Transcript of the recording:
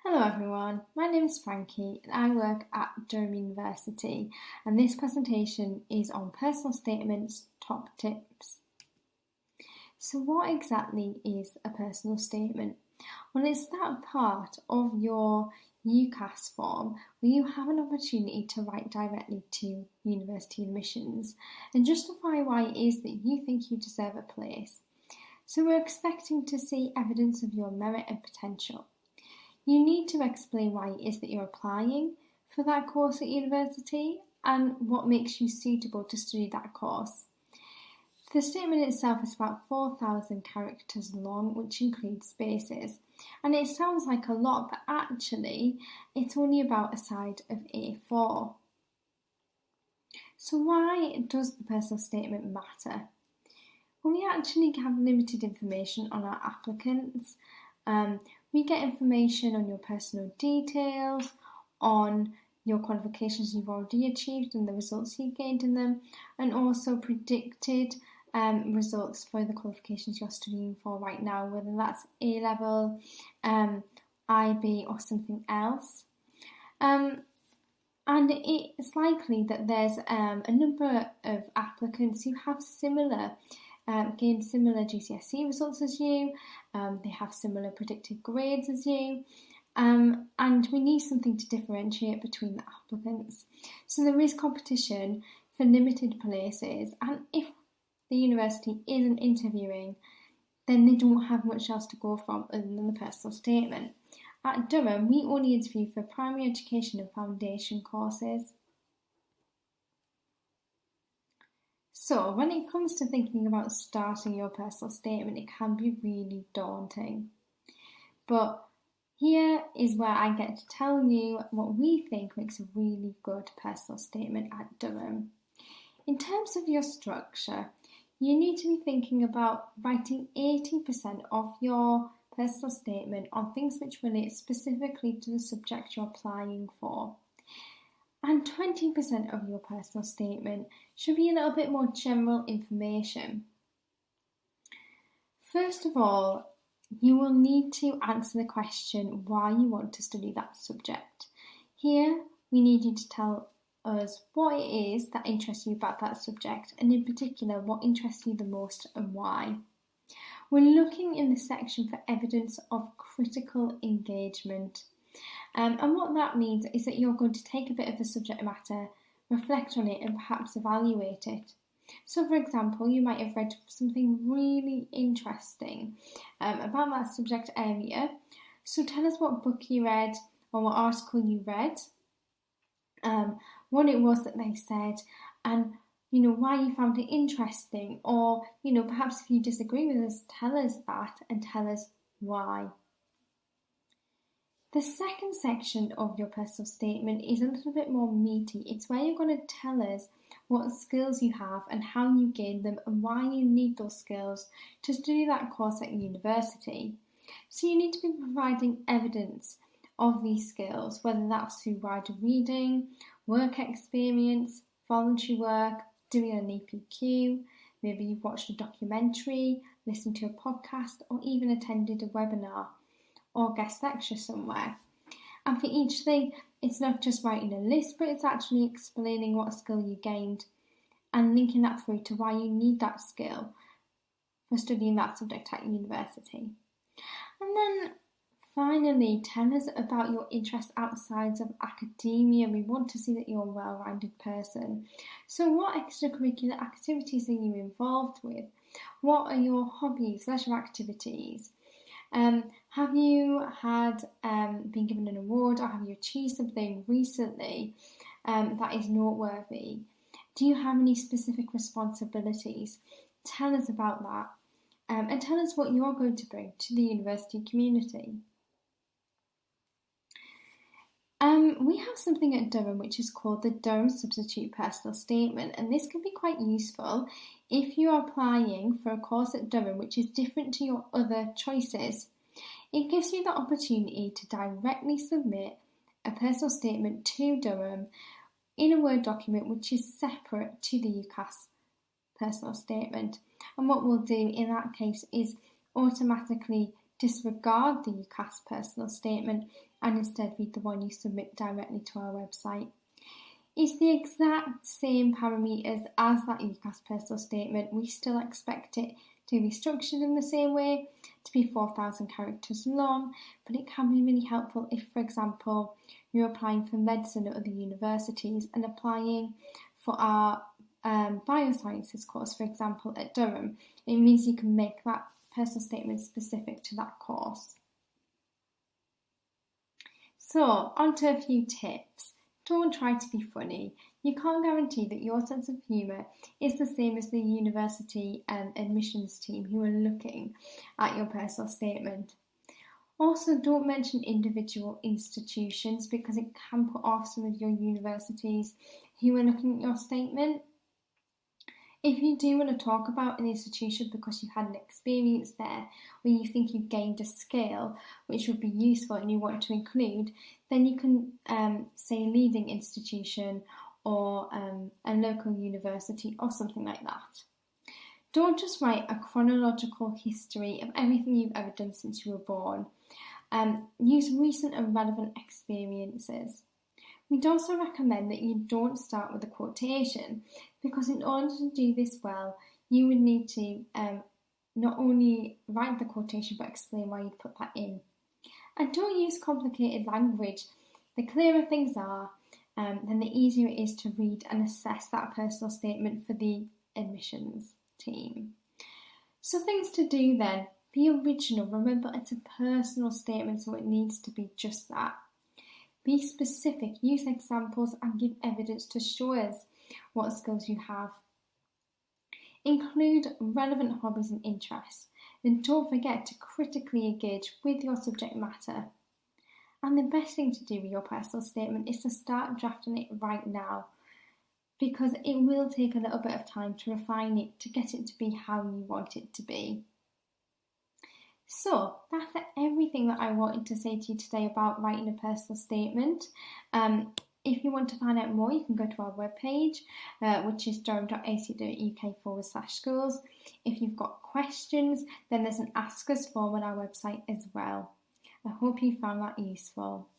Hello everyone, my name is Frankie and I work at Durham University and this presentation is on personal statements top tips. So what exactly is a personal statement? Well, it's that part of your UCAS form where you have an opportunity to write directly to university admissions and justify why it is that you think you deserve a place. So we're expecting to see evidence of your merit and potential. You need to explain why it is that you're applying for that course at university and what makes you suitable to study that course. The statement itself is about 4,000 characters long, which includes spaces. And it sounds like a lot, but actually it's only about a side of A4. So why does the personal statement matter? Well, we actually have limited information on our applicants. We get information on your personal details, on your qualifications you've already achieved and the results you gained in them, and also predicted results for the qualifications you're studying for right now, whether that's A-level, IB or something else. And it's likely that there's a number of applicants who have gained similar GCSE results as you, they have similar predicted grades as you, and we need something to differentiate between the applicants. So there is competition for limited places, and if the university isn't interviewing, then they don't have much else to go from other than the personal statement. At Durham, we only interview for primary education and foundation courses. So when it comes to thinking about starting your personal statement, it can be really daunting. But here is where I get to tell you what we think makes a really good personal statement at Durham. In terms of your structure, you need to be thinking about writing 80% of your personal statement on things which relate specifically to the subject you're applying for. And 20% of your personal statement should be a little bit more general information. First of all, you will need to answer the question why you want to study that subject. Here, we need you to tell us what it is that interests you about that subject, and in particular, what interests you the most and why. We're looking in the section for evidence of critical engagement. And what that means is that you're going to take a bit of the subject matter, reflect on it and perhaps evaluate it. So for example, you might have read something really interesting about that subject area. So tell us what book you read or what article you read, what it was that they said, and why you found it interesting, or perhaps if you disagree with us, tell us that and tell us why. The second section of your personal statement is a little bit more meaty. It's where you're going to tell us what skills you have and how you gained them and why you need those skills to study that course at university. So you need to be providing evidence of these skills, whether that's through wider reading, work experience, voluntary work, doing an EPQ, maybe you've watched a documentary, listened to a podcast, or even attended a webinar or guest lecture somewhere. And for each thing, it's not just writing a list, but it's actually explaining what skill you gained and linking that through to why you need that skill for studying that subject at university. And then finally, tell us about your interests outside of academia. We want to see that you're a well-rounded person. So what extracurricular activities are you involved with? What are your hobbies, leisure activities? Have you been given an award, or have you achieved something recently that is noteworthy? Do you have any specific responsibilities? Tell us about that, and tell us what you're going to bring to the university community. We have something at Durham which is called the Durham Substitute Personal Statement, and this can be quite useful if you are applying for a course at Durham which is different to your other choices. It gives you the opportunity to directly submit a personal statement to Durham in a Word document which is separate to the UCAS personal statement. And what we'll do in that case is automatically disregard the UCAS personal statement and instead read the one you submit directly to our website. It's the exact same parameters as that UCAS personal statement. We still expect it to be structured in the same way, to be 4,000 characters long, but it can be really helpful if, for example, you're applying for medicine at other universities and applying for our biosciences course, for example, at Durham. It means you can make that personal statement specific to that course. So, on to a few tips. Don't try to be funny. You can't guarantee that your sense of humour is the same as the university and admissions team who are looking at your personal statement. Also, don't mention individual institutions because it can put off some of your universities who are looking at your statement. If you do want to talk about an institution because you had an experience there or you think you gained a skill which would be useful and you want to include, then you can say leading institution or a local university or something like that. Don't just write a chronological history of everything you've ever done since you were born. Use recent and relevant experiences. We'd also recommend that you don't start with a quotation because in order to do this well, you would need to not only write the quotation but explain why you'd put that in. And don't use complicated language. The clearer things are, then the easier it is to read and assess that personal statement for the admissions team. So things to do then. Be original. Remember, it's a personal statement, so it needs to be just that. Be specific, use examples and give evidence to show us what skills you have. Include relevant hobbies and interests, and don't forget to critically engage with your subject matter. And the best thing to do with your personal statement is to start drafting it right now, because it will take a little bit of time to refine it to get it to be how you want it to be. So that's everything that I wanted to say to you today about writing a personal statement. If you want to find out more, you can go to our webpage, which is durham.ac.uk/schools. If you've got questions, then there's an Ask Us form on our website as well. I hope you found that useful.